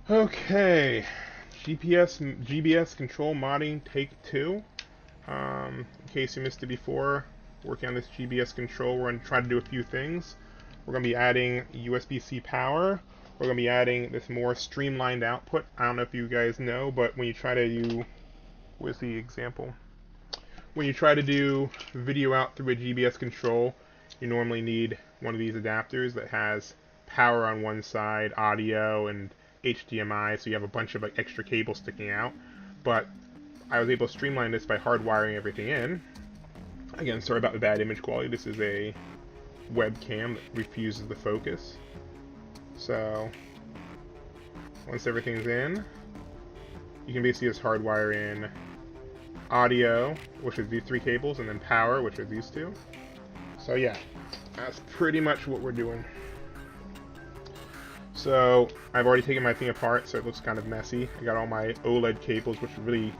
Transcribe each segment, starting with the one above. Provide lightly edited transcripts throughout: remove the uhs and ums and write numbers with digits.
Okay, GBS control modding take two. In case you missed it before, working on this GBS control, we're going to try to do a few things. We're going to be adding USB-C power. We're going to be adding this more streamlined output. I don't know if you guys know, but when you try to do, where's the example? When you try to do video out through a GBS control, you normally need one of these adapters that has power on one side, audio, and HDMI, so you have a bunch of like extra cables sticking out. But I was able to streamline this by hardwiring everything in. Again, sorry about the bad image quality. This is a webcam that refuses the focus. So once everything's in, you can basically just hardwire in audio, which is these three cables, and then power, which are these two. So yeah, that's pretty much what we're doing. So I've already taken my thing apart, so it looks kind of messy. I got all my OLED cables, which really,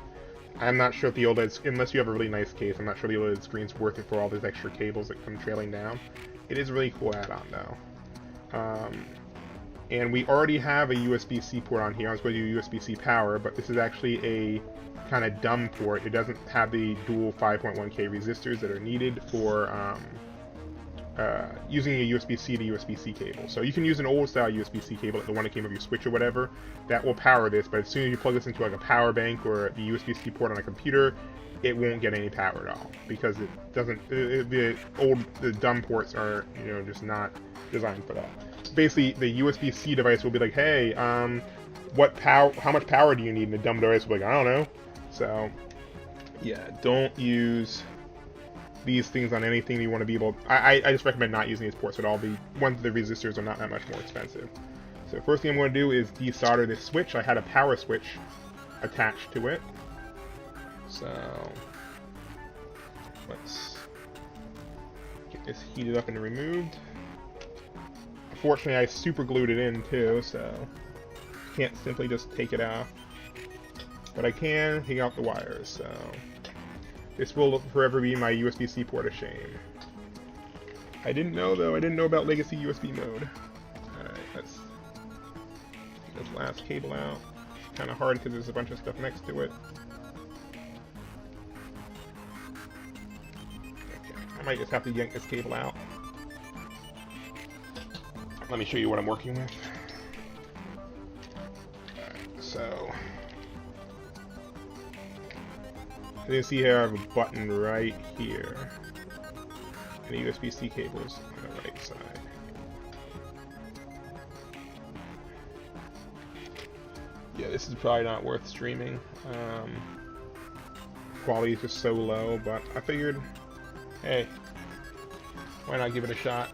I'm not sure if the OLED, unless you have a really nice case, I'm not sure the OLED screen's worth it for all these extra cables that come trailing down. It is a really cool add-on though. And we already have a USB-C port on here. I was going to do USB-C power, but this is actually a kind of dumb port. It doesn't have the dual 5.1K resistors that are needed for using a USB-C to USB-C cable. So you can use an old style USB-C cable, like the one that came with your Switch or whatever, that will power this, but as soon as you plug this into like a power bank or the USB-C port on a computer, it won't get any power at all, because it doesn't, the dumb ports are, you know, just not designed for that. Basically, the USB-C device will be like, hey, how much power do you need? And the dumb device will be like, I don't know. So, yeah, don't use these things on anything you want to be able. I just recommend not using these ports at all. The ones with the resistors are not that much more expensive. So first thing I'm going to do is desolder this switch. I had a power switch attached to it. So let's get this heated up and removed. Unfortunately, I super glued it in too, so can't simply just take it off. But I can take out the wires, so this will forever be my USB-C port of shame. I didn't know though, I didn't know about legacy USB mode. Alright, let's take this last cable out. It's kind of hard because there's a bunch of stuff next to it. Okay, I might just have to yank this cable out. Let me show you what I'm working with. Alright, so you can see here I have a button right here. And the USB-C cables on the right side. Yeah, this is probably not worth streaming. Quality is just so low, but I figured, hey, why not give it a shot?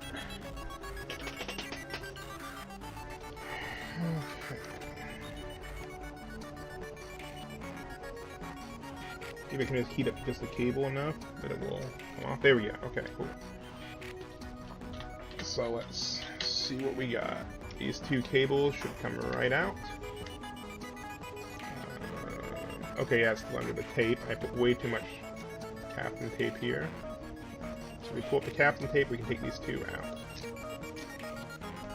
Okay. See if I can just heat up just the cable enough that it will come off. There we go. Okay, cool. So let's see what we got. These two cables should come right out. Okay, yeah, it's still under the tape. I put way too much Captain tape here. So if we pull up the Captain tape, we can take these two out.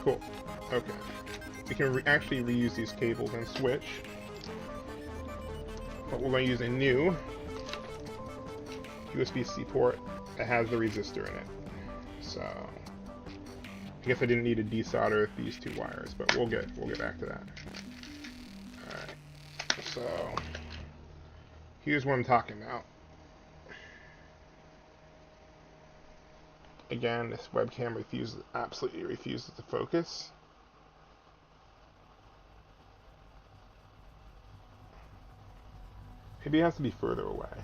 Cool. Okay. We can actually reuse these cables and switch. But we're going to use a new USB-C port that has the resistor in it. So I guess I didn't need to desolder these two wires, but we'll get back to that. Alright. So here's what I'm talking about. Again, this webcam absolutely refuses to focus. Maybe it has to be further away.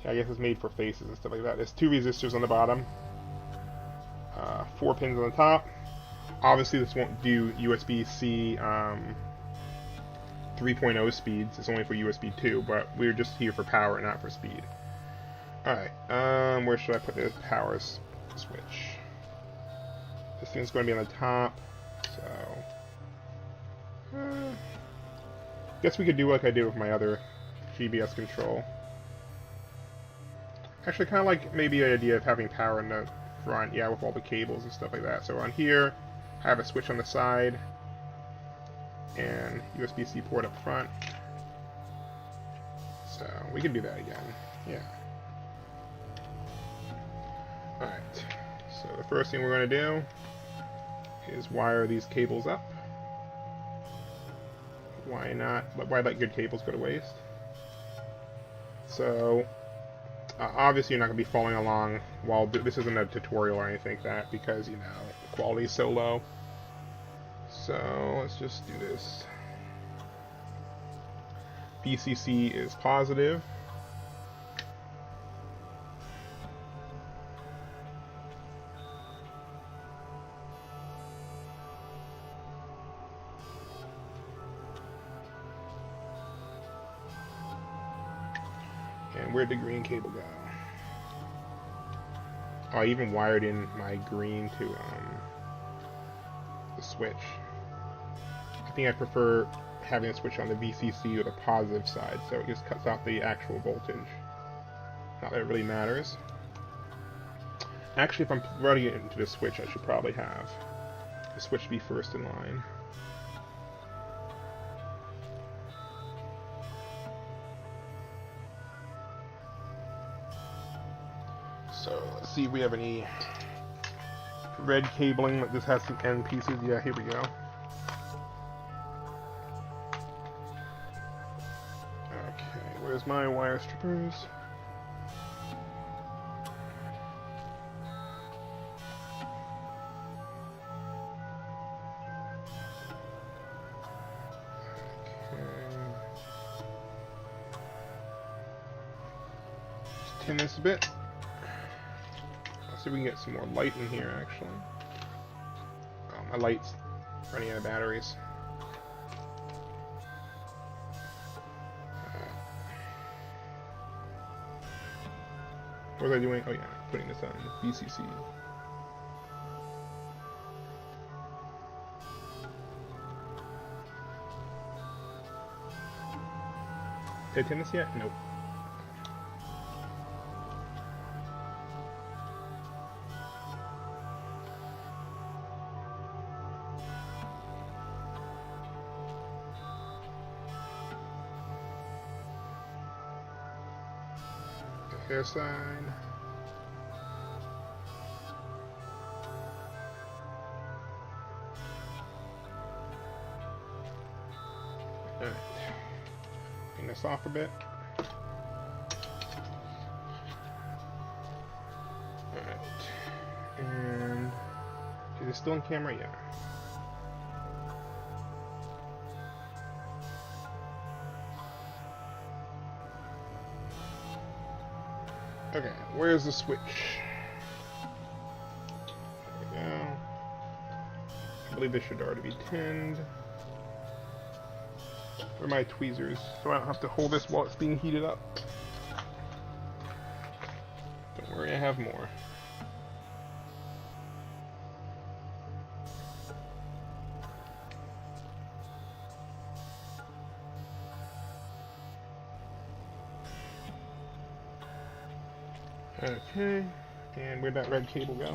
I guess it's made for faces and stuff like that. There's two resistors on the bottom, 4 pins on the top. Obviously, this won't do USB-C 3.0 speeds. It's only for USB 2, but we're just here for power, not for speed. Alright, where should I put this power switch? This thing's going to be on the top, so guess we could do like I did with my other GBS control. Actually, kind of like maybe the idea of having power in the front, yeah, with all the cables and stuff like that. So on here, I have a switch on the side. and USB-C port up front. So we can do that again. Yeah. Alright. So the first thing we're going to do is wire these cables up. Why not? Why let good cables go to waste? So obviously you're not going to be following along while this isn't a tutorial or anything like that, because you know the quality is so low. So let's just do this. VCC is positive. And where'd the green cable go? Oh, I even wired in my green to the switch. I think I prefer having a switch on the VCC or the positive side, so it just cuts out the actual voltage. Not that it really matters. Actually, if I'm running it into the switch, I should probably have the switch be first in line. So let's see if we have any red cabling. This has some end pieces. Yeah, here we go. Okay, where's my wire strippers? Okay. Just tin this a bit. See if we can get some more light in here, actually. Oh, my light's running out of batteries. What was I doing? Oh yeah, putting this on VCC. Did I tin this yet? Nope. Hair side. Alright. Bring this off a bit. Alright. And is it still in camera? Yeah. Okay, where's the switch? There we go. I believe this should already be tinned. Where are my tweezers? So I don't have to hold this while it's being heated up. Don't worry, I have more. Okay, and where'd that red cable go?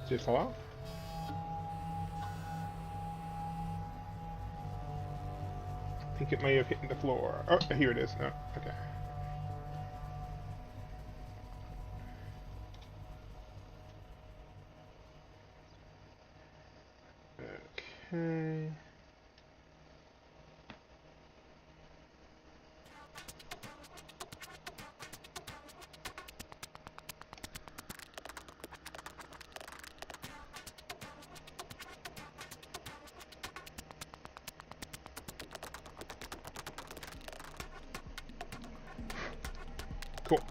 Did it fall off? I think it may have hit the floor. Oh, here it is. No, okay. Okay. Cool.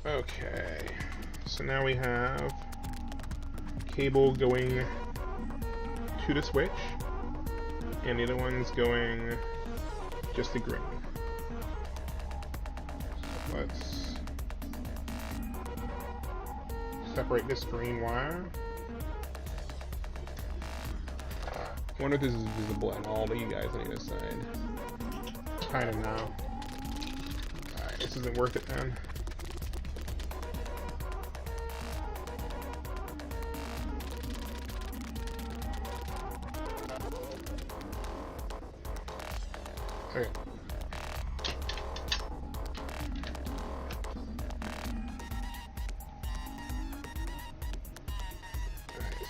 Okay, so now we have cable going to the switch, and the other one's going just to green. So let's separate this green wire. I wonder if this is visible at all to you guys on either side. Kind of now. Alright, this isn't worth it then.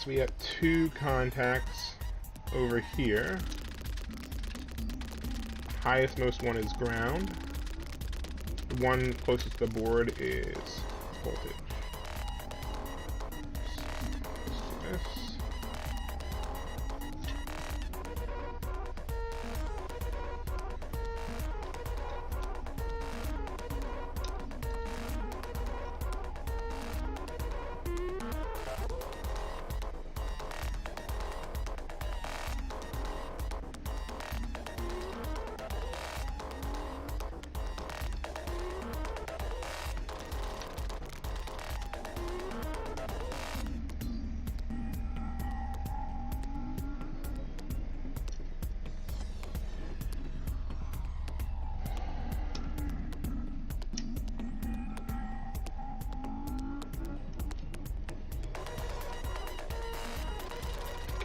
so we have 2 contacts over here. Highest most one is ground. The one closest to the board is voltage. Let's do this.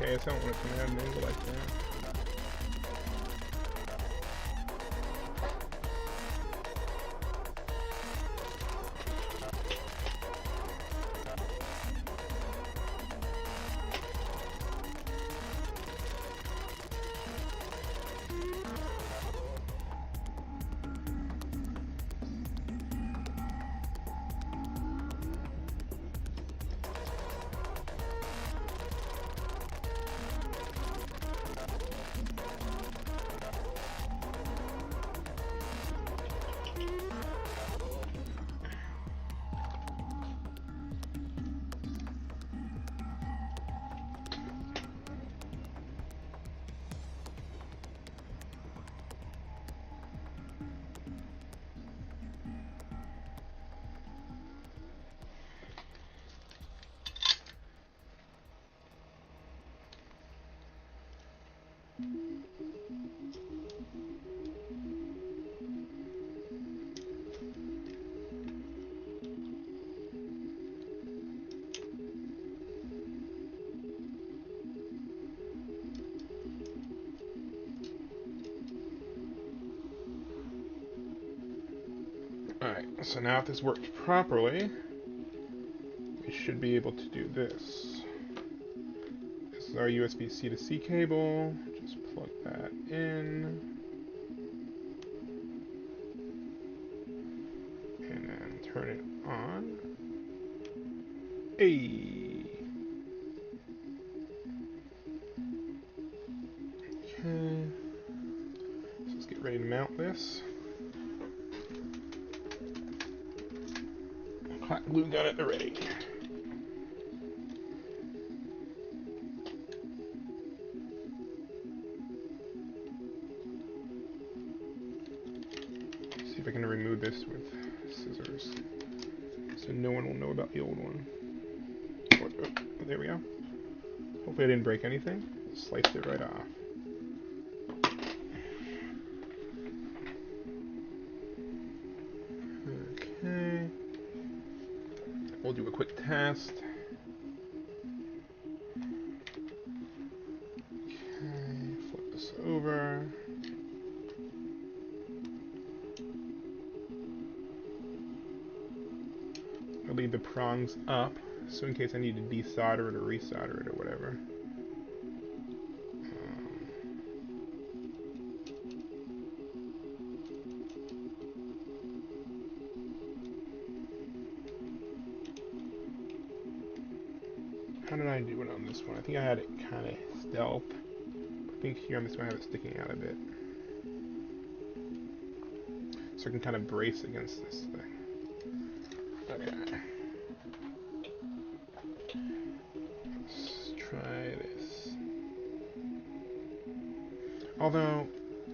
Okay, so I don't want it to come out an angle like that. Alright, so now if this works properly, we should be able to do this. This is our USB-C to C cable. Just plug that in. And then turn it on. Hey! Okay. So let's get ready to mount this. Hot glue gun at the ready. See if I can remove this with scissors, so no one will know about the old one. Oh, there we go. Hopefully I didn't break anything. Sliced it right off. Okay. We'll do a quick test. Okay, flip this over. I'll leave the prongs up, so in case I need to desolder it or resolder it or whatever. How did I do it on this one? I think I had it kind of stealth. I think here I'm just going to have it sticking out a bit. So I can kind of brace against this thing. Okay. Let's try this. Although,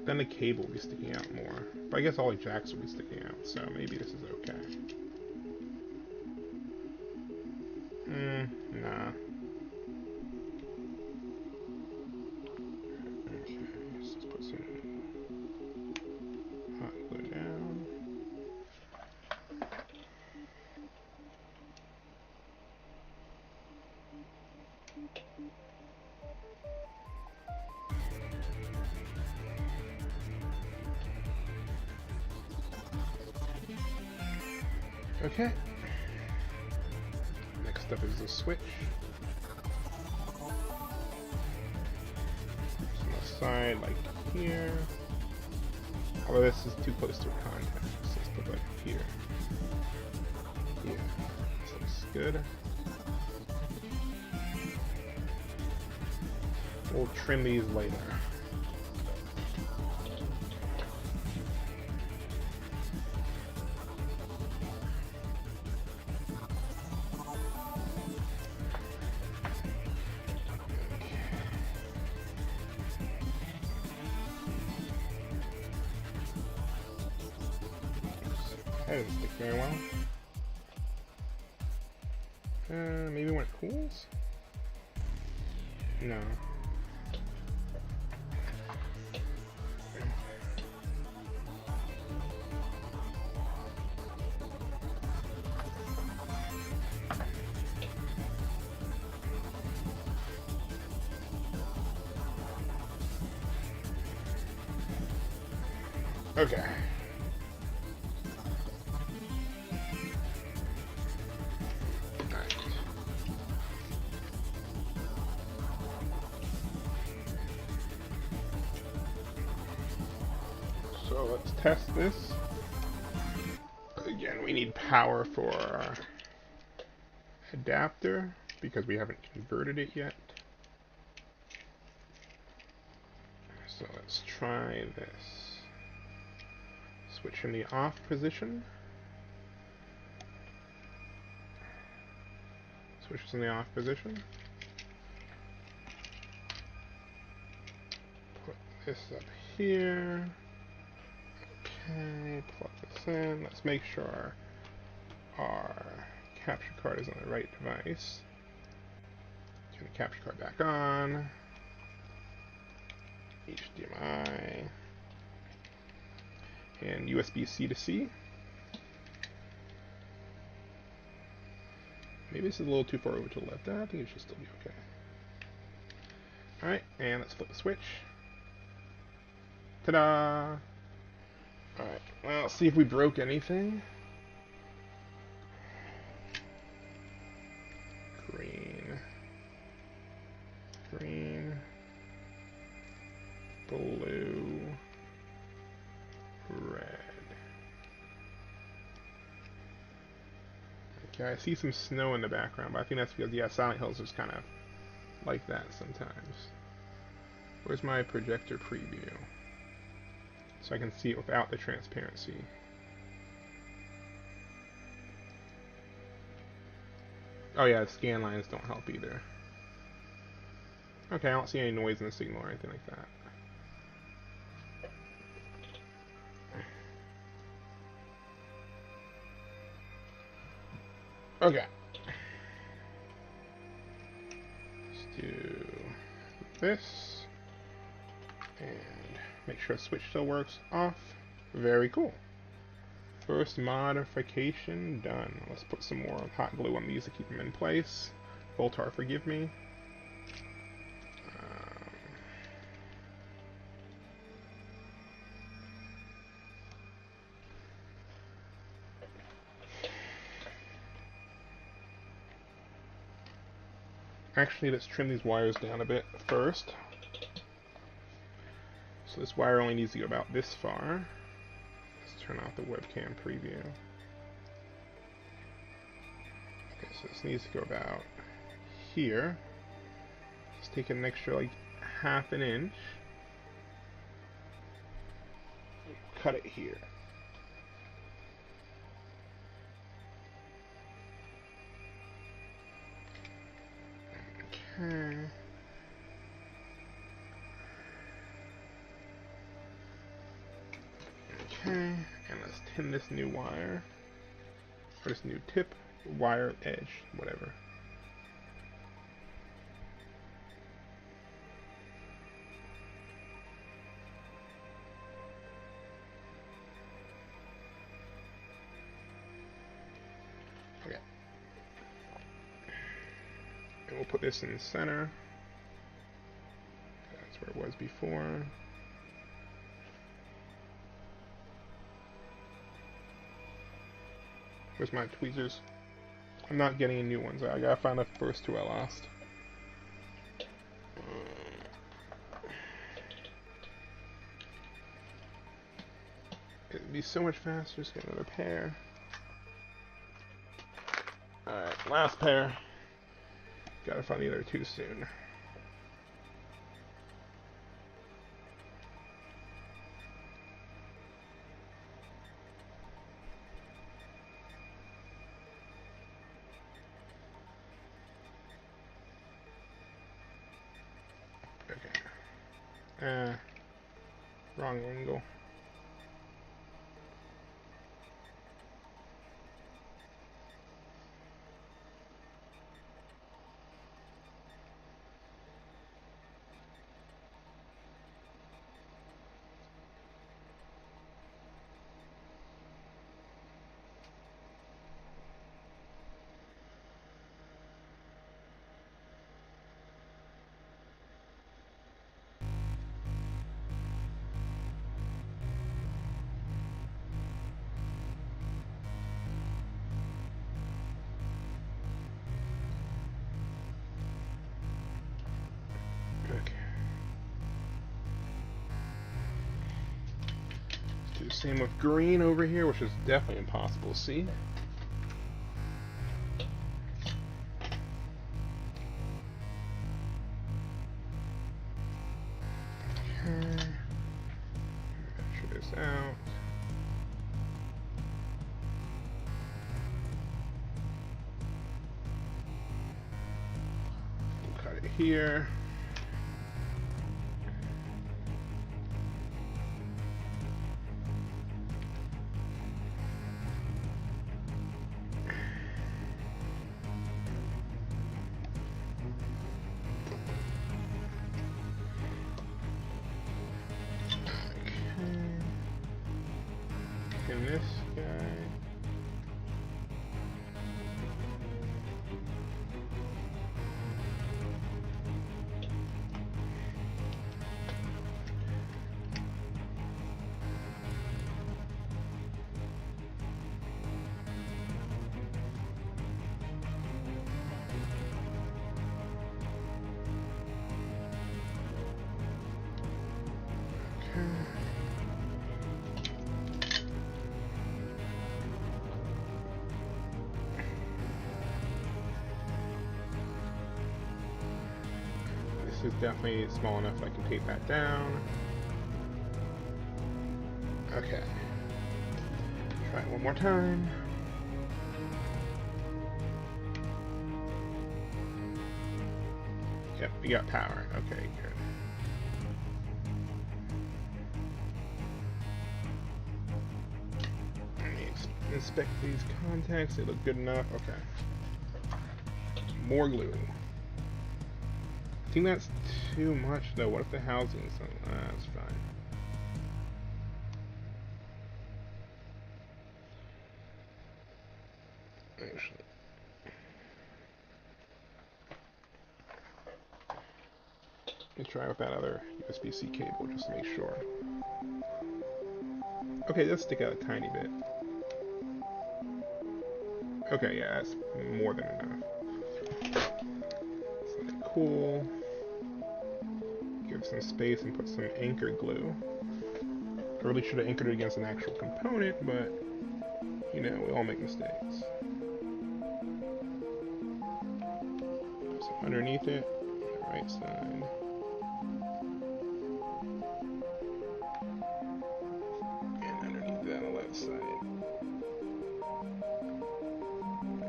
then the cable will be sticking out more. But I guess all the jacks will be sticking out, so maybe this is okay. Nah. Okay, let's just put some hot glue down. Okay. Next up is the switch. side like here. Although this is too close to a contact, so let's put like here. Yeah, this looks good. We'll trim these later. That didn't stick very well. Maybe when it cools? No. Okay. So let's test this. Again, we need power for our adapter because we haven't converted it yet. So let's try this. Switch in the off position. Switch in the off position. Put this up here. Okay, plug this in. Let's make sure our capture card is on the right device. Turn the capture card back on. HDMI. And USB-C to C. Maybe this is a little too far over to the left. I think it should still be okay. Alright, and let's flip the switch. Ta-da! Alright, well, let's see if we broke anything. Green. Green. Blue. Red. Okay, I see some snow in the background, but I think that's because, yeah, Silent Hills is kind of like that sometimes. Where's my projector preview? So I can see it without the transparency. Oh yeah, the scan lines don't help either. Okay, I don't see any noise in the signal or anything like that. Okay. Let's do this. And make sure the switch still works off. Very cool. First modification done. Let's put some more hot glue on these to keep them in place. Voltar, forgive me. Actually, let's trim these wires down a bit first. So this wire only needs to go about this far. Let's turn off the webcam preview. Okay, so this needs to go about here. Let's take an extra like ½ inch. Cut it here. Okay. Okay, and let's tin this new wire, or this new tip, wire, edge, whatever. Okay. And we'll put this in the center. That's where it was before. Where's my tweezers? I'm not getting any new ones. I gotta find the first two I lost. be so much faster. Just get another pair. Alright, last pair. Gotta find the other two soon. Okay. Wrong angle. Do the same with green over here, which is definitely impossible to see. Okay. Measure this out. We'll cut it here. And this guy. This is definitely small enough I can tape that down. Okay. Try it one more time. Yep, we got power. Okay, good. Let me inspect these contacts. They look good enough. Okay. More glue. I think that's too much though. What if the housing's on? That's fine. Actually, let me try with that other USB-C cable just to make sure. Okay, let's stick out a tiny bit. Okay, yeah, that's more than enough. Something cool. Give some space and put some anchor glue. I really should have anchored it against an actual component, but you know, we all make mistakes. Put some underneath it, the right side. And underneath that on the left side.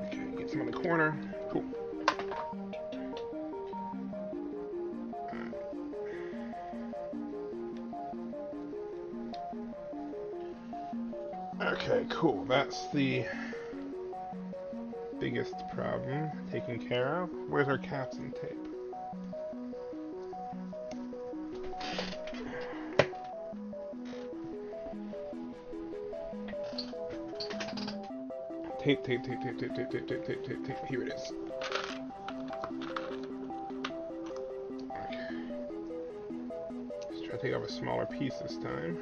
Okay, get some on the corner. Cool. Okay, cool. That's the biggest problem taken care of. Where's our caps and tape? Tape, tape, tape, tape, tape, tape, tape, tape, tape, tape, tape. Here it is. Okay. Let's try to take off a smaller piece this time.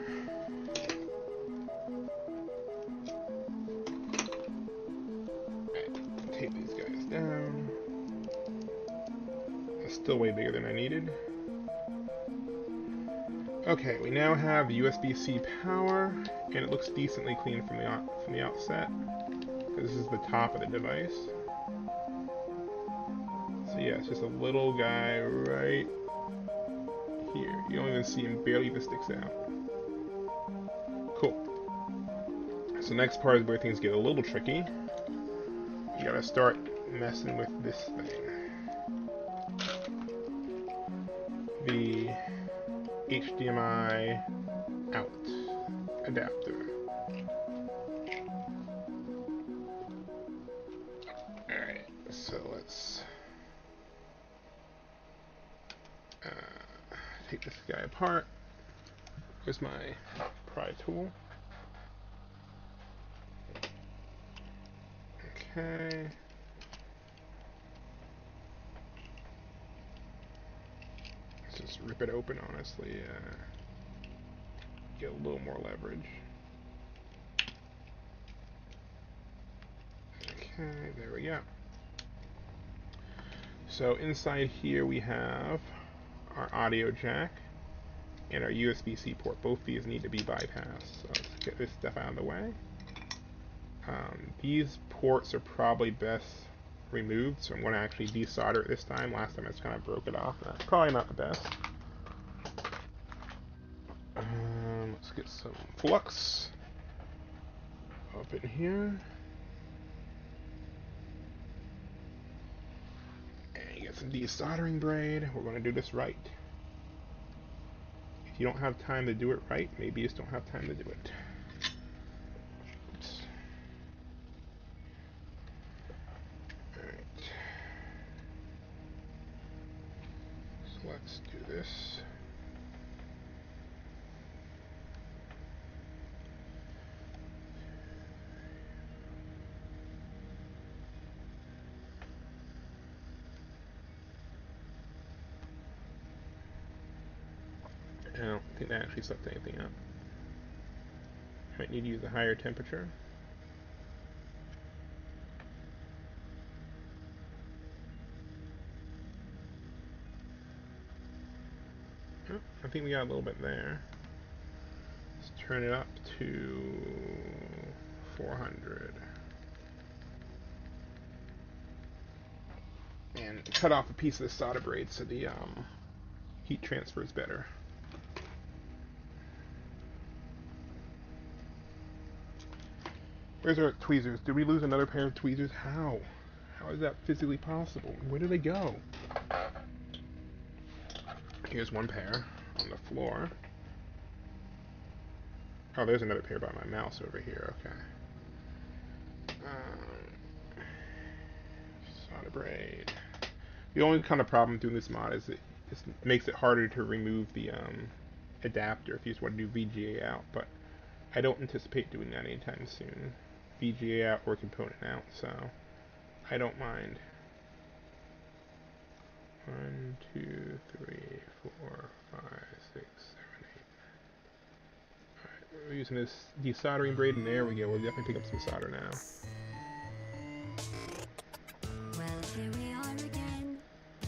Tape these guys down. It's still way bigger than I needed. Okay, we now have USB-C power, and it looks decently clean from the outset. This is the top of the device. So yeah, it's just a little guy right here. You don't even see him, barely even sticks out. Cool. So next part is where things get a little tricky. You gotta start messing with this thing. The HDMI out adapter. Alright, so let's take this guy apart. Here's my pry tool. Okay. Let's just rip it open, honestly. Get a little more leverage. Okay, there we go. So inside here we have our audio jack and our USB-C port. Both these need to be bypassed. So let's get this stuff out of the way. These ports are probably best removed, so I'm going to actually desolder it this time. Last time I just kind of broke it off. That's probably not the best. Let's get some flux up in here. And get some desoldering braid. We're going to do this right. If you don't have time to do it right, maybe you just don't have time to do it. Oops. Alright. So let's do this. I don't think that actually sucked anything up. Might need to use a higher temperature. Oh, I think we got a little bit there. Let's turn it up to 400. And cut off a piece of the solder braid so the heat transfer is better. Where's our tweezers? Did we lose another pair of tweezers? How? How is that physically possible? Where did they go? Here's one pair on the floor. Oh, there's another pair by my mouse over here. Okay. Solder braid. The only kind of problem doing this mod is it just makes it harder to remove the adapter if you just want to do VGA out, but I don't anticipate doing that anytime soon. VGA out or component out, so I don't mind. 1, 2, 3, 4, 5, 6, 7, 8. Alright, we're using this desoldering braid, and there we go. We'll definitely pick up some solder now. Well, here we are again.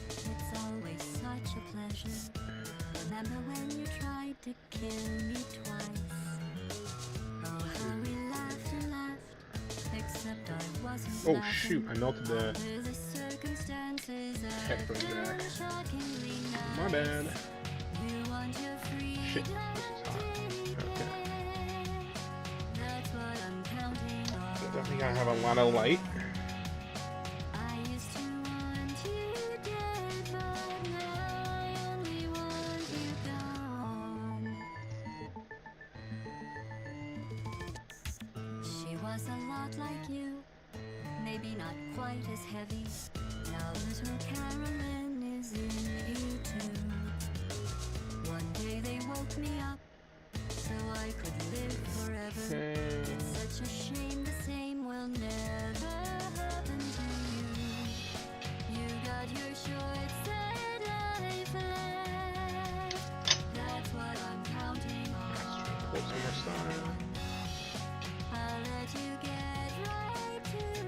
It's always such a pleasure. Remember when you tried to kill me twice? Oh, how we laughed and laughed. Except I wasn't Oh laughing. shoot, I melted the Under the circumstances headphone jack. shockingly nice. My bad. You want your freedom. Shit, this is hot. Okay. That's what I'm counting on. So definitely gotta have a lot of light. I used to want you dead, but now I only want you gone. She was a lot like you, maybe not quite as heavy. Now little Carolyn is in you too. One day they woke me up so I could live forever. Okay. It's such a shame the same will never happen to you. You got your short sad life left. That's what I'm counting on. Pull some more solder. I'll let you get right to it.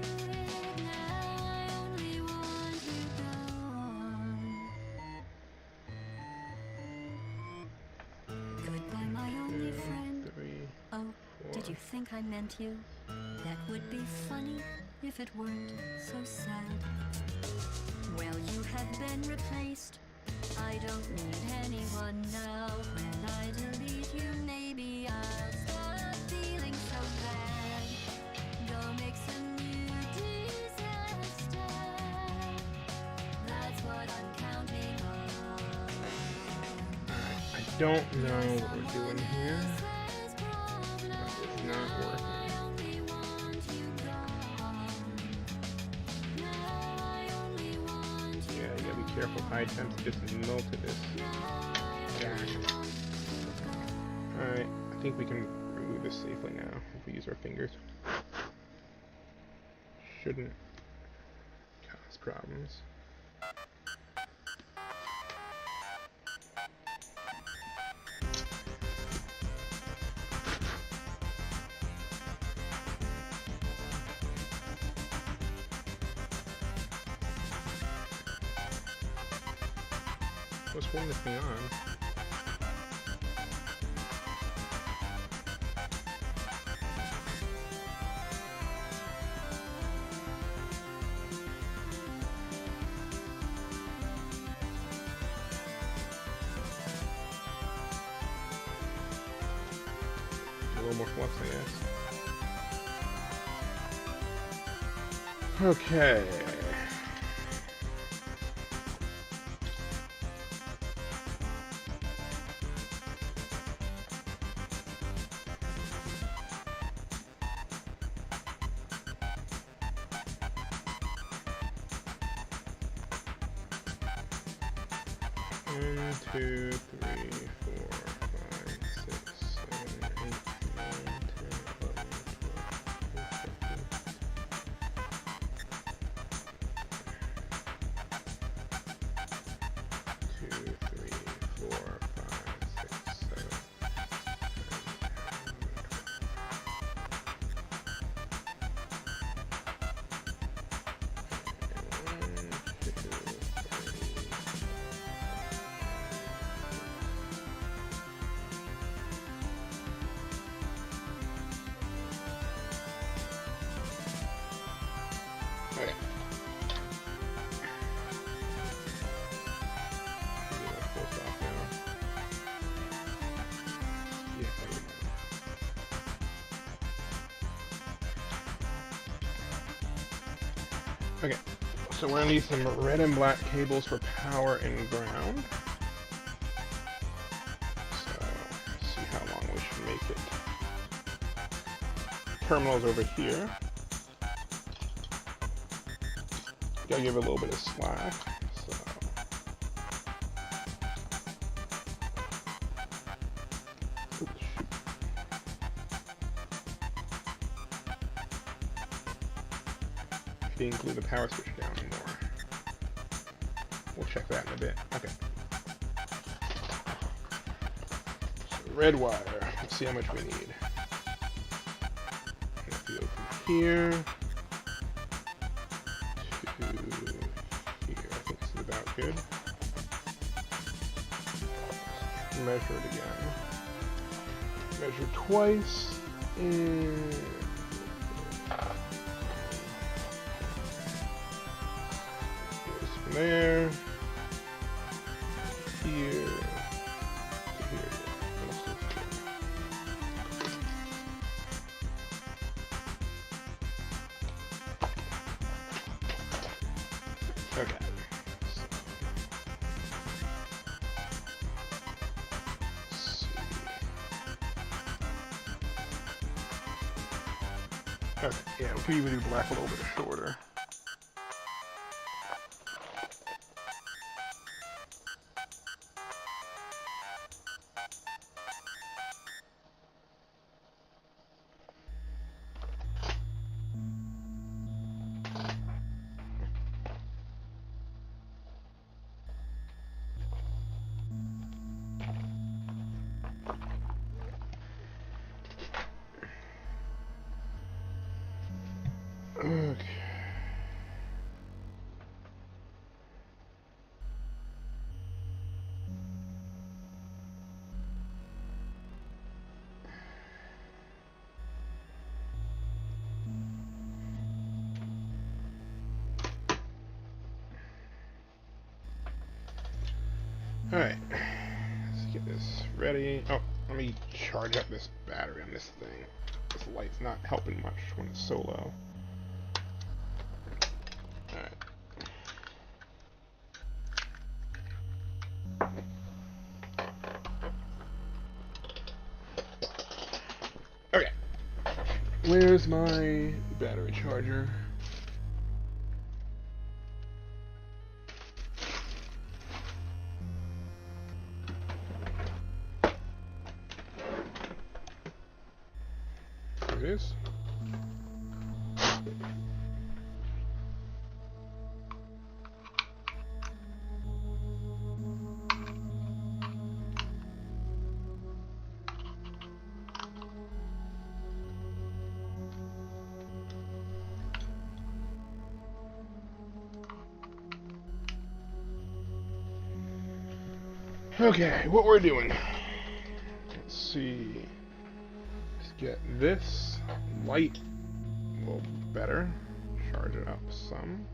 Now I only want you gone. you think I meant you? That would be funny if it weren't so sad. Well, you have been replaced. I don't need anyone now. When I delete you, maybe I'll stop feeling so bad. Go make some new disaster. That's what I'm counting on. Alright, I don't know what we're doing here. It's not working. Yeah, you gotta be careful. High temps just melted this. Alright, I think we can remove this safely now if we use our fingers. Shouldn't cause problems. What's holding this thing on? A little more flux, I guess. Okay. One, two, three, 4, 5, 6, 7, 8, 9, 10, 11, 12, 13. 2, 3, 4, 5, 6, 7. Okay. Close off now. Yeah, okay, so we're gonna need some red and black cables for power and ground. So, let's see how long we should make it. Terminal's over here. Gotta give it a little bit of slack. So. Oops, shoot. Didn't glue the power switch down anymore. We'll check that in a bit. Okay. So red wire. Let's see how much we need. If you open here. Good. Measure it again. Measure twice. And goes from there. Here. To here. Okay. Okay, yeah, we could even do black a little bit shorter. Okay. Alright, let's get this ready. Oh, let me charge up this battery on this thing. This light's not helping much when it's so low. Alright. Okay. Where's my battery charger? There it is. Okay, what we're doing. Let's see. Let's get this light a little better. Charge it up some.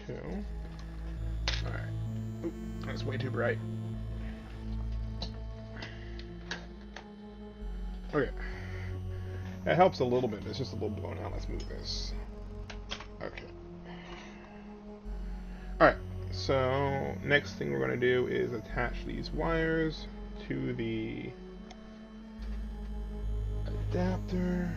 2. Alright. Oop, that's way too bright. Okay. That helps a little bit. It's just a little blown out. Let's move this. Okay. Alright. So, next thing we're going to do is attach these wires to the adapter.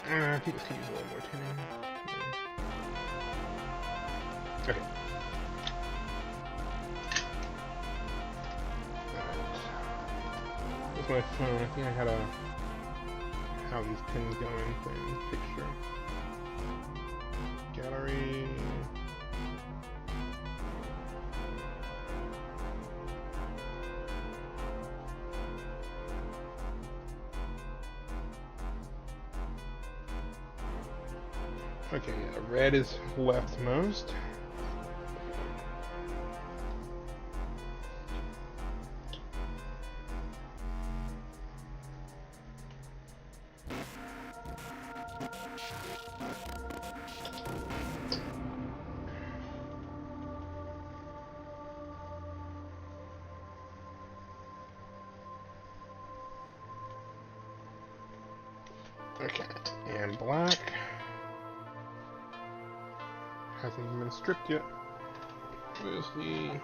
I think this could use a little more tuning. Yeah. Okay. Alright. Here's my phone. I think I had a how these pins go in thing picture. Gallery. Okay, yeah, red is leftmost. Okay, and black hasn't even been stripped yet. Where's the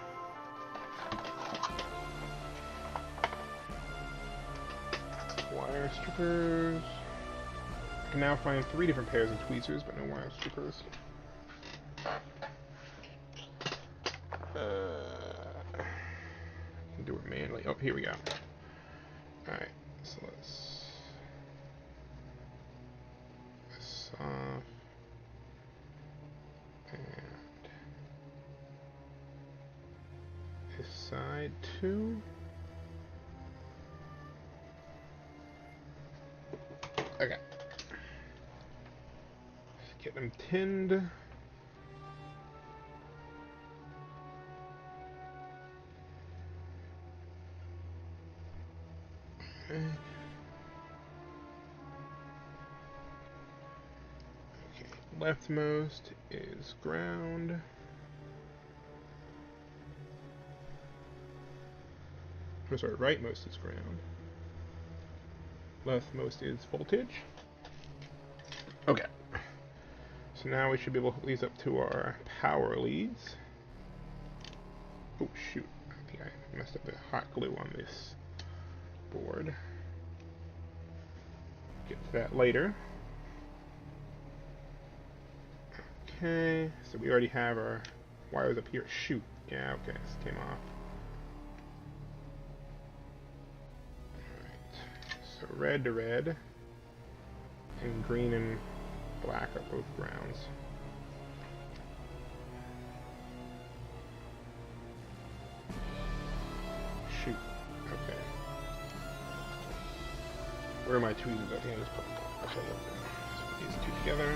wire strippers? I can now find 3 different pairs of tweezers, but no wire strippers. Can do it manually. Oh, here we go. Alright, so let's this off. And this side too. Okay. Let's get them tinned. leftmost is ground. I'm sorry, rightmost is ground. Leftmost is voltage. Okay. So now we should be able to hook these up to our power leads. Oh shoot, I think I messed up the hot glue on this board. Get to that later. Okay, so we already have our wires up here. Shoot, yeah, okay, this came off. Alright, so red to red, and green and black are both grounds. Shoot, okay. Where are my tweezers? I think I just put them. Okay, let's put these two together.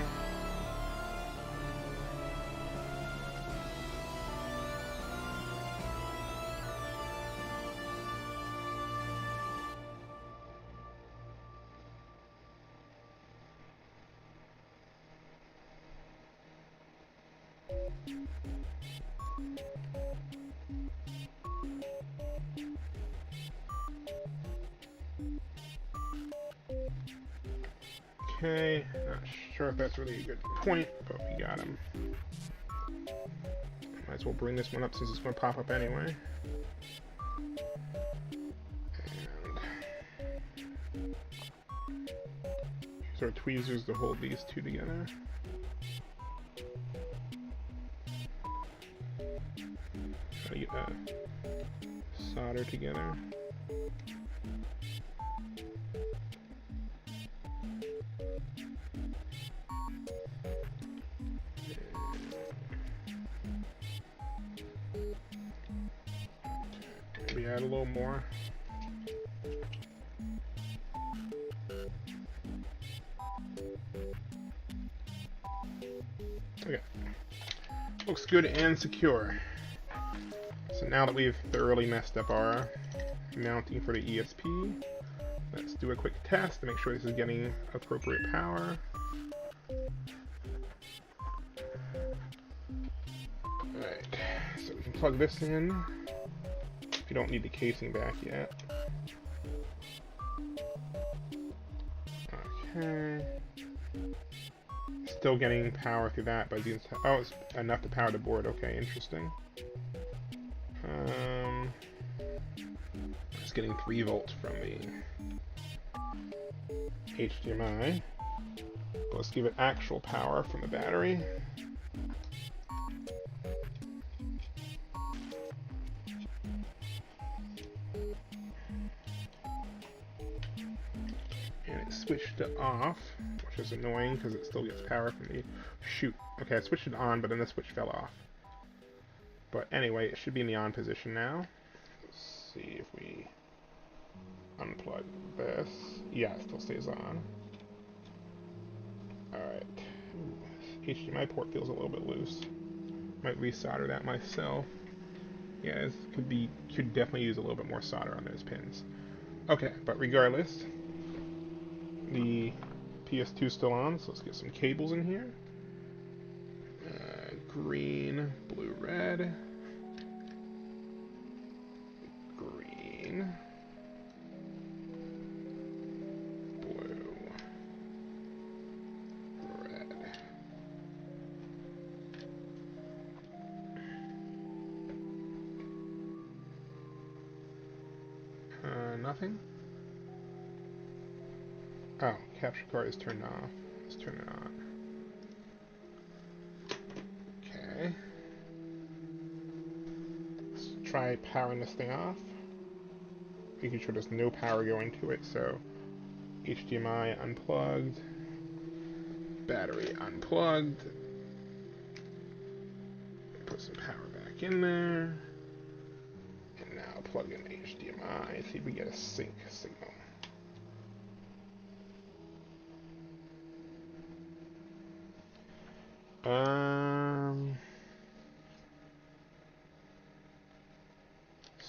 Okay, not sure if that's really a good point, but we got him. Might as well bring this one up since it's going to pop up anyway. And use our tweezers to hold these two together. Try to get that solder together. Maybe add a little more. Okay. Looks good and secure. So now that we've thoroughly messed up our mounting for the ESP, let's do a quick test to make sure this is getting appropriate power. Alright, so we can plug this in. You don't need the casing back yet. Okay. Still getting power through that, but oh, it's enough to power the board. Okay, interesting. Just getting 3 volts from the HDMI. But let's give it actual power from the battery. Switched it off, which is annoying because it still gets power from the shoot. Okay, I switched it on, but then the switch fell off. But anyway, it should be in the on position now. Let's see if we unplug this. Yeah, it still stays on. Alright. This HDMI port feels a little bit loose. Might resolder that myself. Yeah, this could definitely use a little bit more solder on those pins. Okay, but regardless, the PS2 is still on, so let's get some cables in here. Green, blue, red. Green. Blue. Red. Nothing? Oh, capture card is turned off. Let's turn it on. Okay. Let's try powering this thing off. Making sure there's no power going to it, so HDMI unplugged. Battery unplugged. Put some power back in there. And now plug in HDMI. See if we get a sync signal.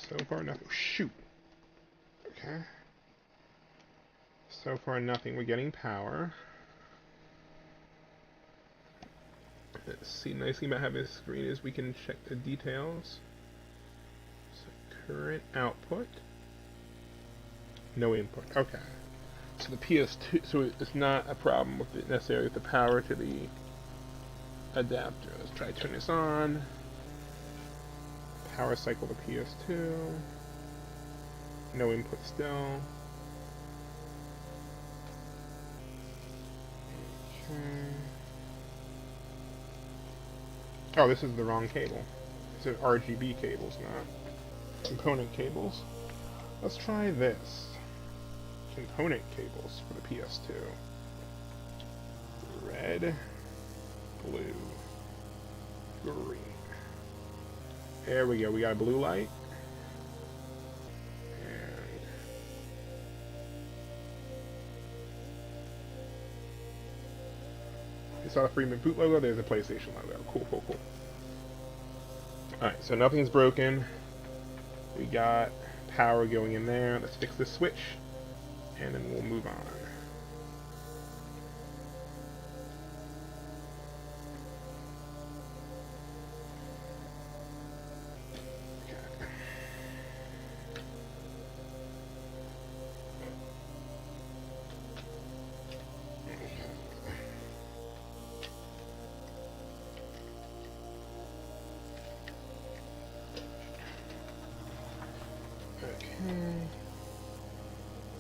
So far nothing. Shoot. Okay. So far nothing. We're getting power. Let's see, nice thing about having this screen is we can check the details. So current output, no input. Okay. So the PS2, so it's not a problem with it necessarily with the power to the adapter. Let's try to turn this on. Power cycle the PS2. No input still. Okay. Oh, this is the wrong cable. These are RGB cables, not component cables. Let's try this. Component cables for the PS2. Red, blue, green. There we go, we got a blue light. And you saw the Freeman boot logo, there's a PlayStation logo. Cool, cool, cool. Alright, so nothing's broken. We got power going in there. Let's fix this switch, and then we'll move on.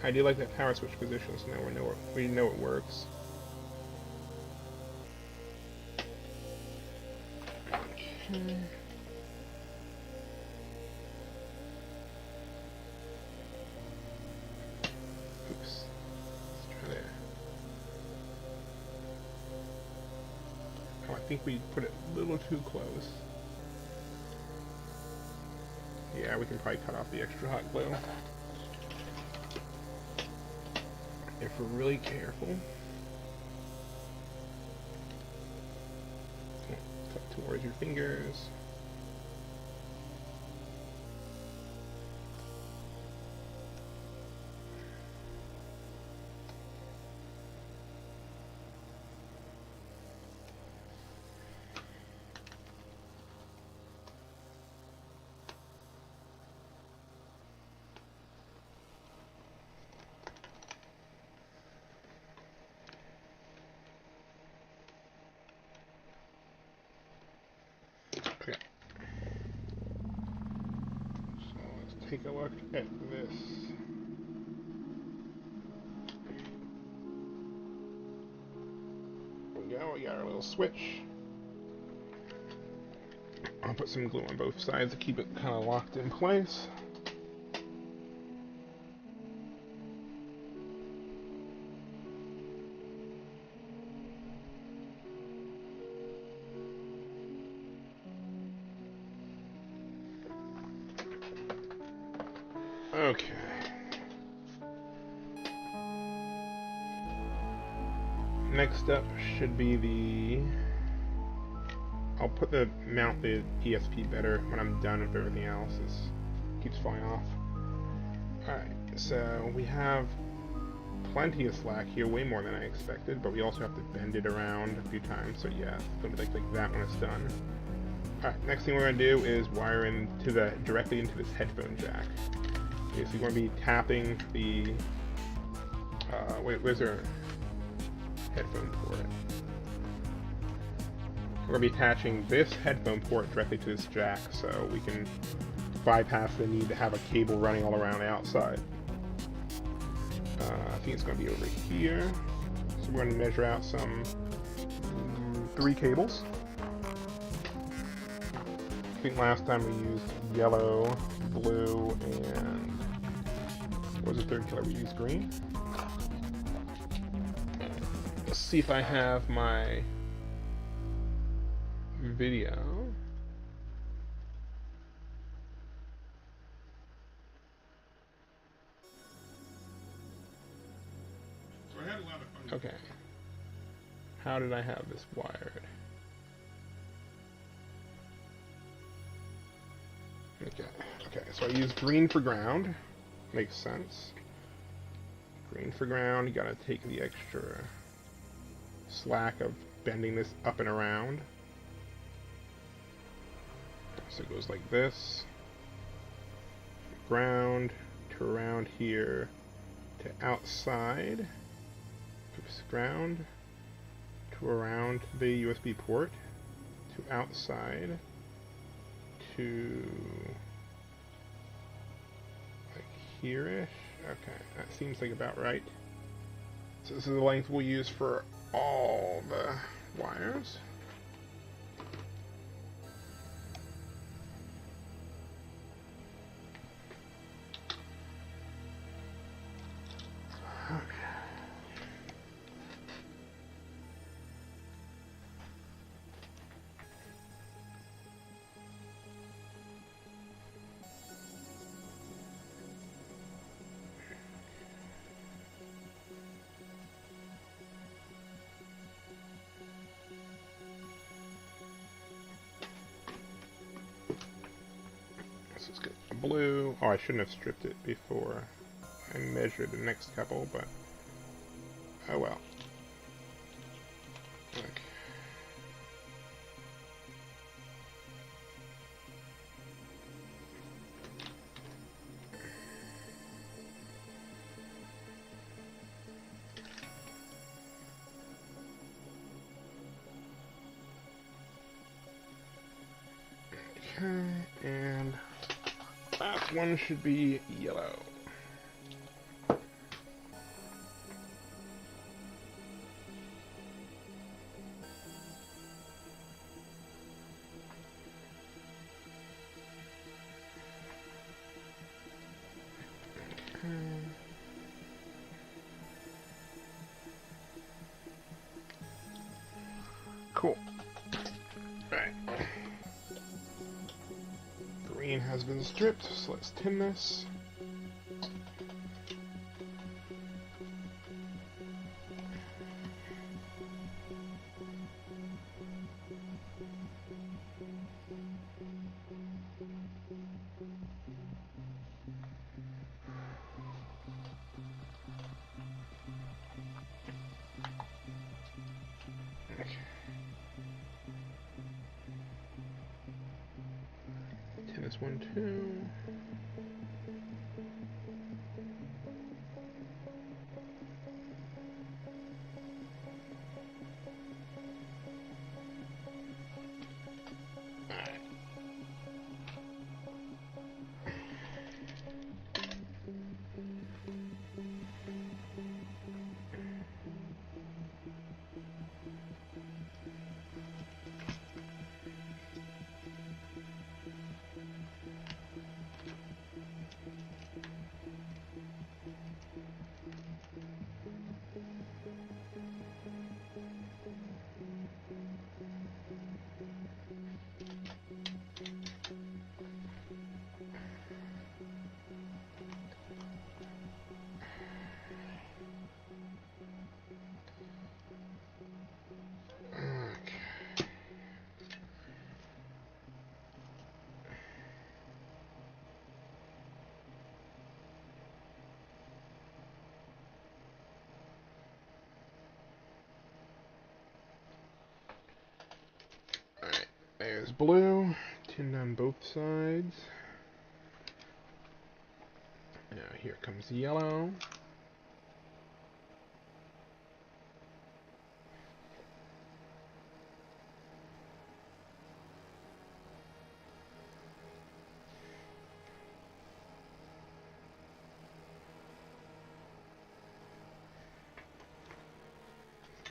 I do like that power switch position, so now we know it works. Okay. Oops. Let's try to... Oh, I think we put it a little too close. Yeah, we can probably cut off the extra hot glue. If we're really careful. Cut towards your fingers. Okay. So let's take a look at this. There we go, we got our little switch. I'll put some glue on both sides to keep it kind of locked in place. Okay. Next up should be the... I'll mount the PSP better when I'm done if everything else keeps falling off. Alright, so we have plenty of slack here, way more than I expected, but we also have to bend it around a few times, so yeah, it'll be like that when it's done. Alright, next thing we're going to do is wire directly into this headphone jack. Okay, so you're going to be tapping the... where's our headphone port? We're going to be attaching this headphone port directly to this jack so we can bypass the need to have a cable running all around the outside. I think it's going to be over here. So we're going to measure out some 3 cables. I think last time we used yellow, blue, and what was the third color we used? Green. Let's see if I have my video. So I had a lot of fun. Okay. How did I have this wired? Okay, so I use green for ground. Makes sense. Green for ground, you gotta take the extra slack of bending this up and around. So it goes like this. Ground to around here to outside. Oops, ground to around the USB port to outside to like here-ish. Okay, that seems like about right. So this is the length we'll use for all the wires. So let's get blue. Oh, I shouldn't have stripped it before I measured the next couple, but oh well. Okay. Okay, and last one should be yellow. Cool. Right. Green has been stripped, so let's tin this. Tin this one too. Alright, there's blue, tinned on both sides. Now here comes yellow.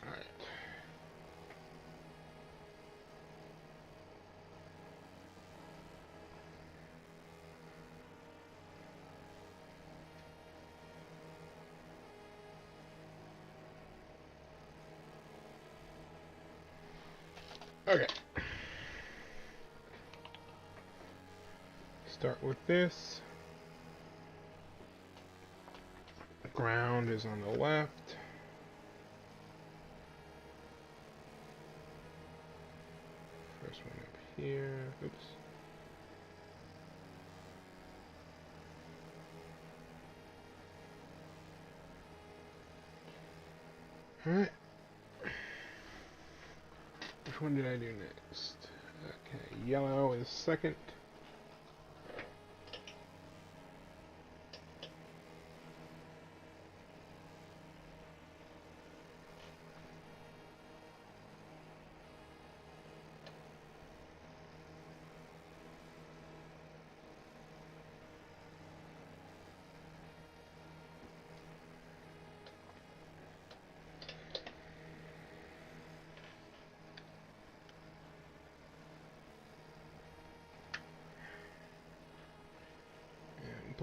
Alright. Okay. Start with this. Ground is on the left. First one up here. Oops. Alright. Which one did I do next? Okay, yellow is second.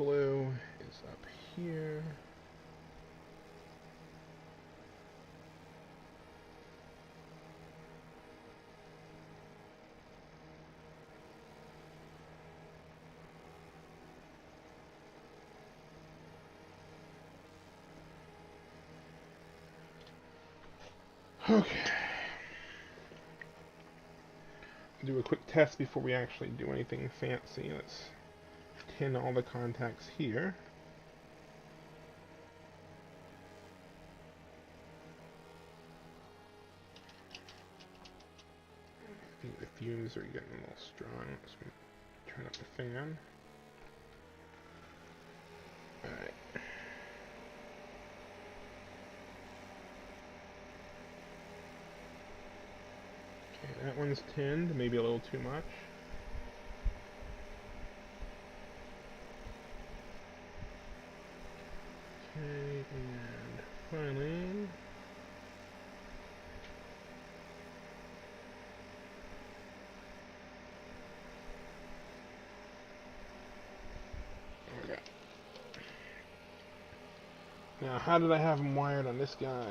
blue is up here. Okay. Do a quick test before we actually do anything fancy. Let's tin all the contacts here. I think the fumes are getting a little strong. Let's turn up the fan. Alright. Okay, that one's tinned, maybe a little too much. Okay, and finally... Okay. Now, how did I have them wired on this guy?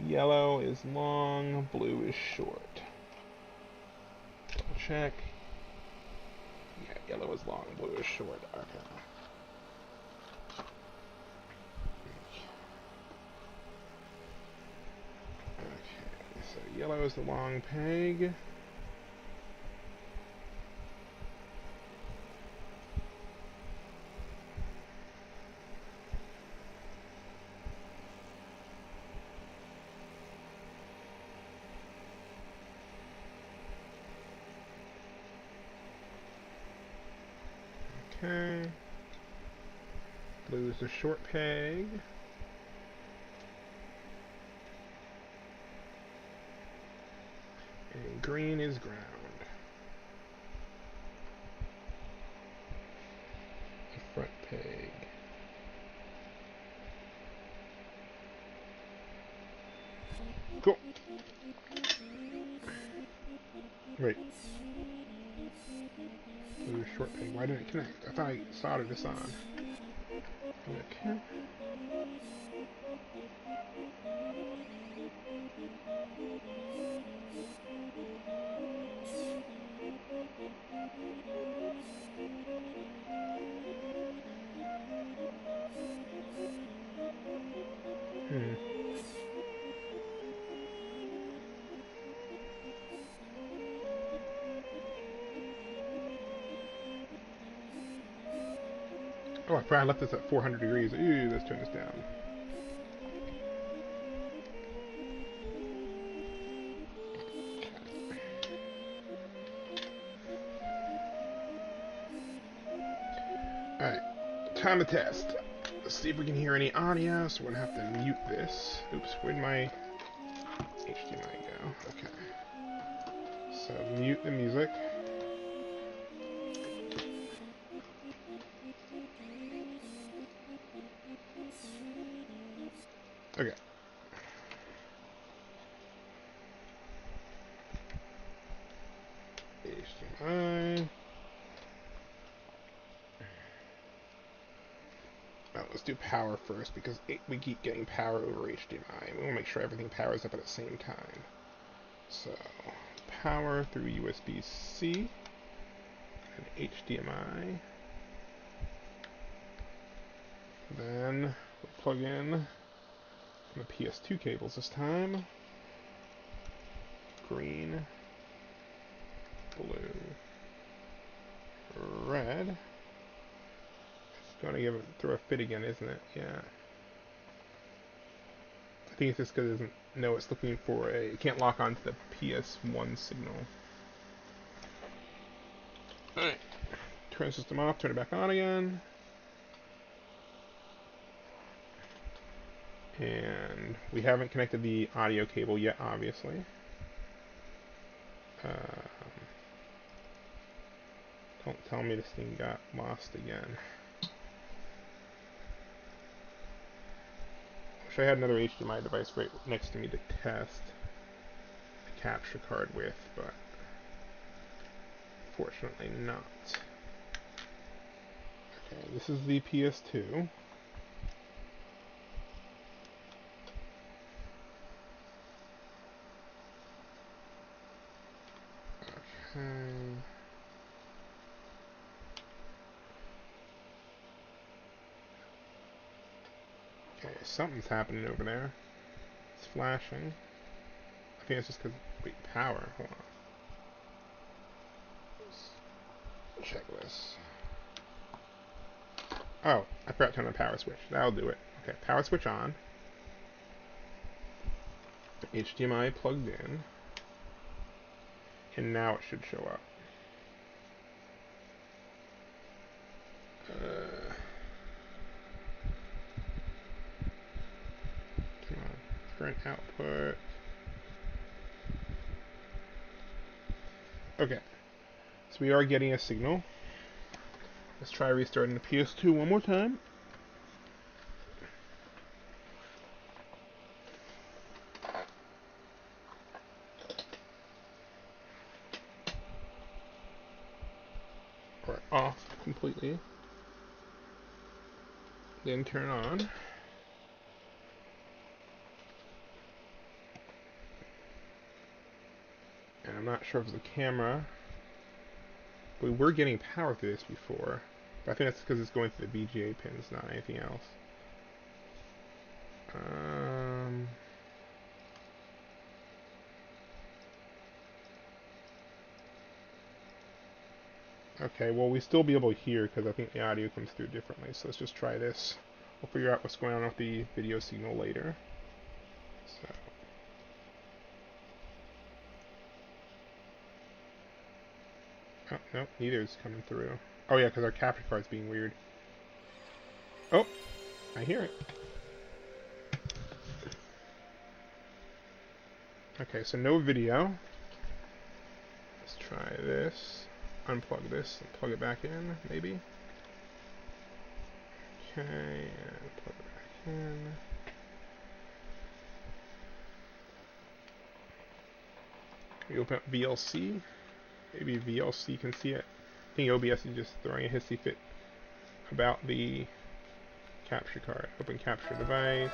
Yellow is long, blue is short. Double check. Yeah, yellow is long, blue is short. Okay. Okay, so yellow is the long peg. Okay. Blue is the short peg. And green is ground. The front peg. Cool. Wait. Blue is short peg. Why didn't it connect? I thought I soldered this on. Okay. Oh, I forgot I left this at 400 degrees. Ooh, let's turn this down. Alright, time to test. Let's see if we can hear any audio, so we're gonna have to mute this. Oops, where'd my HDMI go? Okay. So, mute the music. Okay. HDMI. Well, let's do power first, because we keep getting power over HDMI. We want to make sure everything powers up at the same time. So, power through USB-C and HDMI. Then we'll plug in the PS2 cables this time. Green, blue, red. It's going to throw a fit again, isn't it? Yeah. I think it's just because it doesn't know it's looking for it can't lock onto the PS1 signal. Alright. Turn the system off, turn it back on again. And we haven't connected the audio cable yet, obviously. Don't tell me this thing got lost again. Wish I had another HDMI device right next to me to test the capture card with, but Unfortunately not. Okay, this is the PS2. Okay. Okay, something's happening over there. It's flashing. I think it's just because, wait, power. Hold on. Let's check this. Oh, I forgot to turn on the power switch. That'll do it. Okay, power switch on. HDMI plugged in. And now it should show up. Come on. Current output. Okay. So we are getting a signal. Let's try restarting the PS2 one more time. Or off completely. Then turn on. And I'm not sure if it's a camera. We were getting power through this before. But I think that's because it's going through the VGA pins, not anything else. Okay, well, we still be able to hear because I think the audio comes through differently. So let's just try this. We'll figure out what's going on with the video signal later. So. Oh, no, neither is coming through. Oh, yeah, because our capture card's being weird. Oh, I hear it. Okay, so no video. Let's try this. Unplug this and plug it back in, maybe. Okay, and plug it back in. We open up VLC. Maybe VLC can see it. I think OBS is just throwing a hissy fit about the capture card. Open capture device.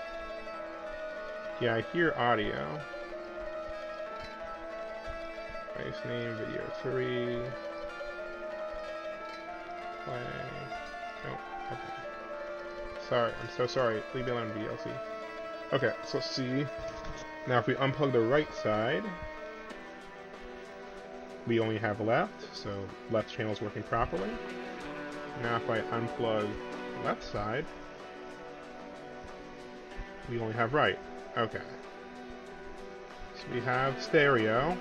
Yeah, I hear audio. Device name, video 3. Play. Oh, okay. Sorry, I'm so sorry. Leave me alone, VLC. Okay, so let's see. Now if we unplug the right side, we only have left, so left channel is working properly. Now if I unplug left side, we only have right. Okay. So we have stereo,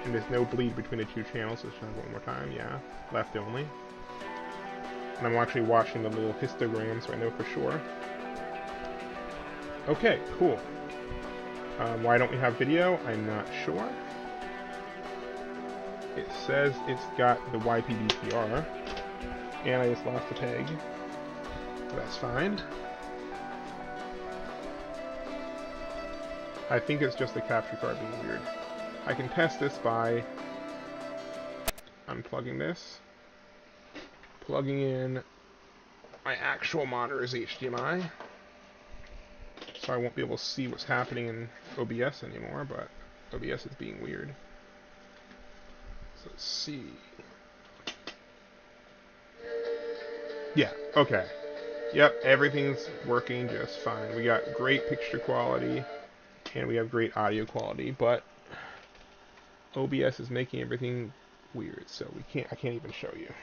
and there's no bleed between the two channels. Let's try one more time. Yeah, left only. And I'm actually watching the little histogram, so I know for sure. Okay, cool. Why don't we have video? I'm not sure. It says it's got the YPDPR, and I just lost a peg. That's fine. I think it's just the capture card being weird. I can test this by unplugging this, plugging in my actual monitor's HDMI, so I won't be able to see what's happening in OBS anymore, but OBS is being weird. So let's see. Yeah, okay. Yep, everything's working just fine. We got great picture quality, and we have great audio quality, but OBS is making everything weird, so I can't even show you.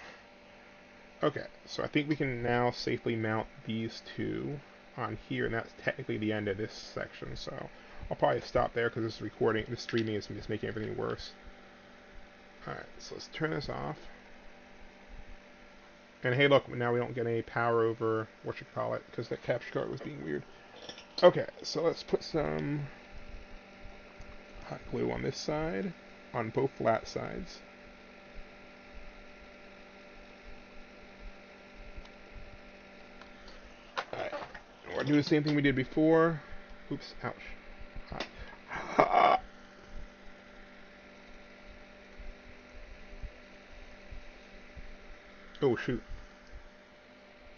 Okay, so I think we can now safely mount these two on here, and that's technically the end of this section, so I'll probably stop there because this streaming is just making everything worse. Alright, so let's turn this off. And hey, look, now we don't get any power over whatchamacallit because that capture card was being weird. Okay, so let's put some hot glue on this side, on both flat sides. Alright, we're going to do the same thing we did before. Oops, ouch. Oh shoot.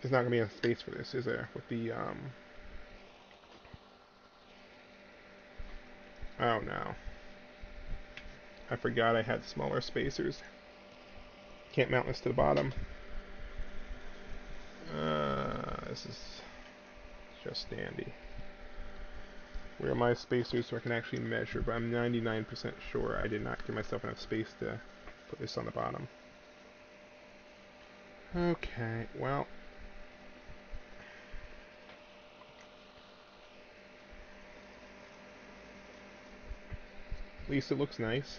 There's not gonna be enough space for this, is there? With the oh no. I forgot I had smaller spacers. Can't mount this to the bottom. This is just dandy. Where are my spacers so I can actually measure? But I'm 99% sure I did not give myself enough space to put this on the bottom. Okay, well. At least it looks nice.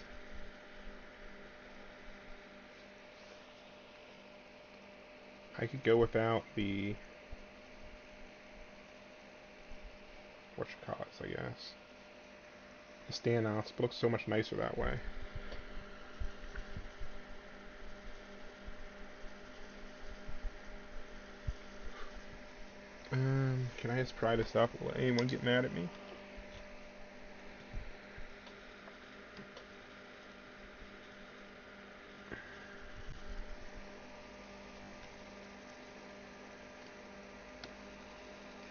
I could go without the whatchamacallits, I guess. The standoffs, but looks so much nicer that way. Can I just pry this up? Will anyone get mad at me?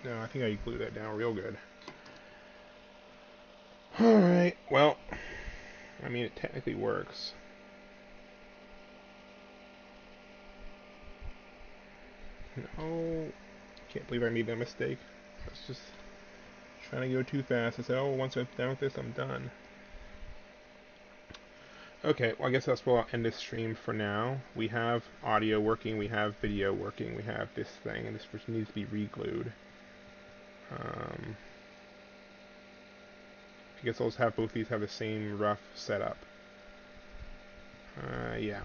No, I think I glued that down real good. Alright, well, I mean, it technically works. No, can't believe I made that mistake. I was just trying to go too fast. I said, oh, once I'm done with this, I'm done. Okay, well, I guess that's where I'll end this stream for now. We have audio working, we have video working, we have this thing, and this just needs to be re-glued. I guess I'll just have both these have the same rough setup. Yeah.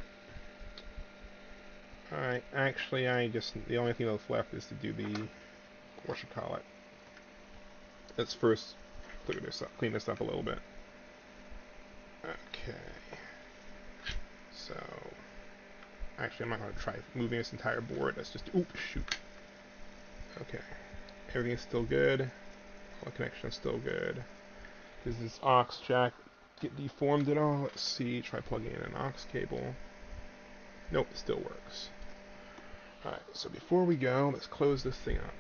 Alright, actually, the only thing that's left is to do the, whatchamacallit. Let's first clean this up a little bit. Okay. So, actually, I'm not going to try moving this entire board. That's just, oop, shoot. Okay. Everything's still good. All the connections still good. Does this aux jack get deformed at all? Let's see. Try plugging in an aux cable. Nope, it still works. Alright, so before we go, let's close this thing up.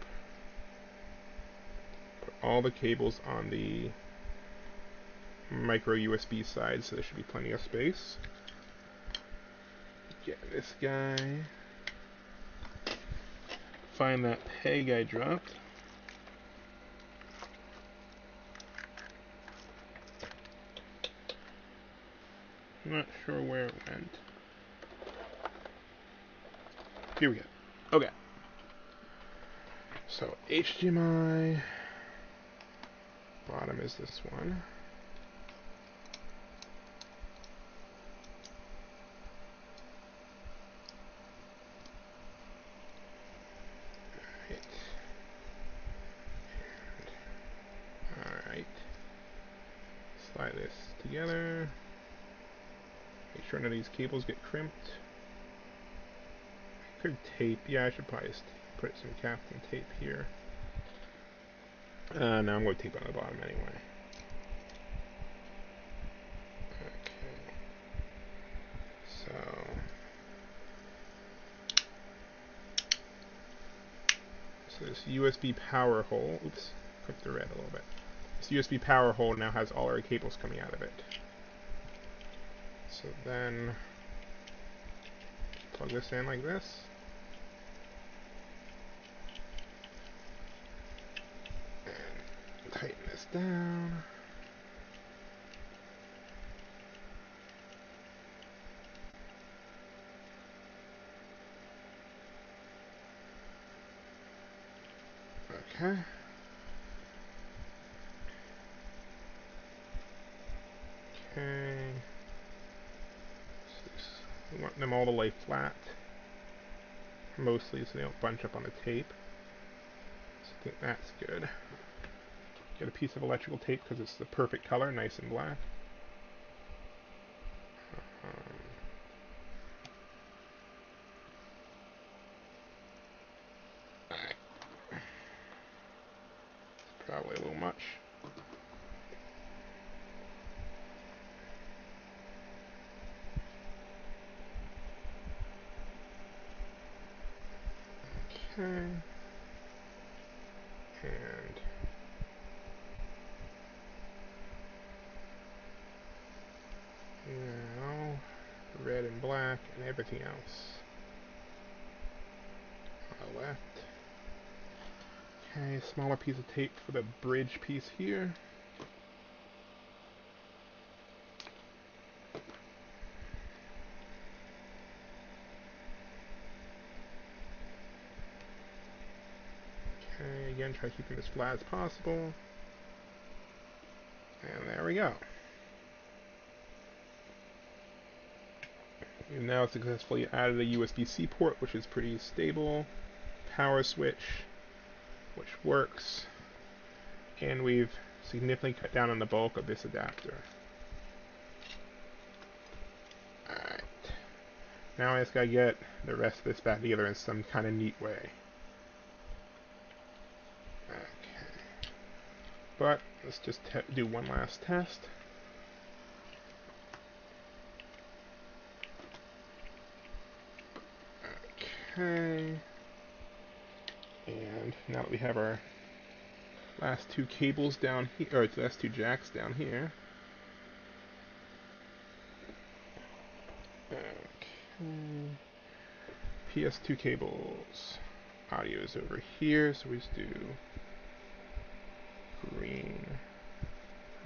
Put all the cables on the micro USB side, so there should be plenty of space. Get this guy. Find that peg I dropped. I'm not sure where it went. Here we go. Okay. So HDMI. Bottom is this one. Alright. Slide this together. Make sure none of these cables get crimped. Could tape. Yeah, I should probably just put some Captain tape here. No, I'm going to tape on the bottom anyway. Okay. So this USB power hole, oops, clipped the red a little bit. This USB power hole now has all our cables coming out of it. So then, plug this in like this. And tighten this down. Okay. Okay. We want them all to lay flat. Mostly so they don't bunch up on the tape. So I think that's good. Get a piece of electrical tape because it's the perfect color, nice and black. Probably a little much. Okay. And now red and black and everything else on the left. Okay, smaller piece of tape for the bridge piece here. Okay, again, try keeping this flat as possible. And there we go. We've now successfully added a USB-C port, which is pretty stable. Power switch, which works. And we've significantly cut down on the bulk of this adapter. Alright. Now I just gotta get the rest of this back together in some kind of neat way. Okay. But let's just do one last test. Okay. And now that we have our last two cables down here, or last two jacks down here. Okay. PS2 cables. Audio is over here, so we just do green,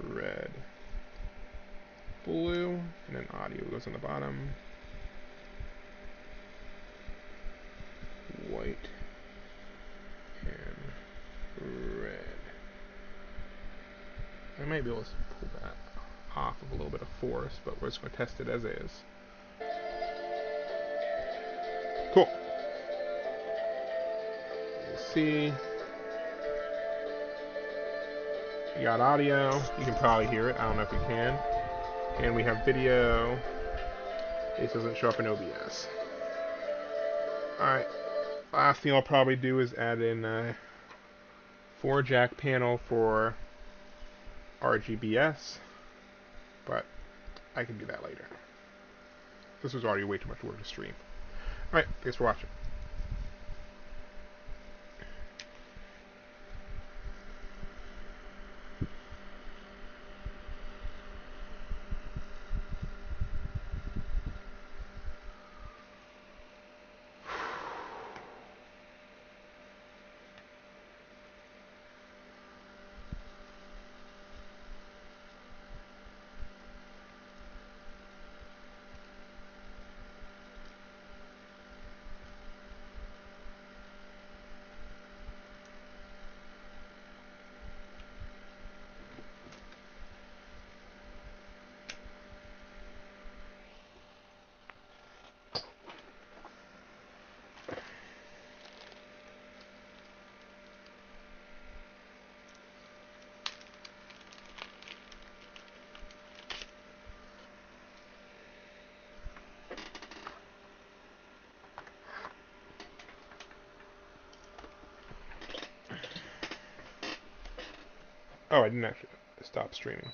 red, blue, and then audio goes on the bottom. White and red. I might be able to pull that off with a little bit of force, but we're just going to test it as is. Cool. Let's see. We got audio. You can probably hear it. I don't know if you can. And we have video. It doesn't show up in OBS. Alright. Last thing I'll probably do is add in a 4-jack panel for RGBS. But I can do that later. This was already way too much work to stream. Alright, thanks for watching. Oh, I didn't actually stop streaming.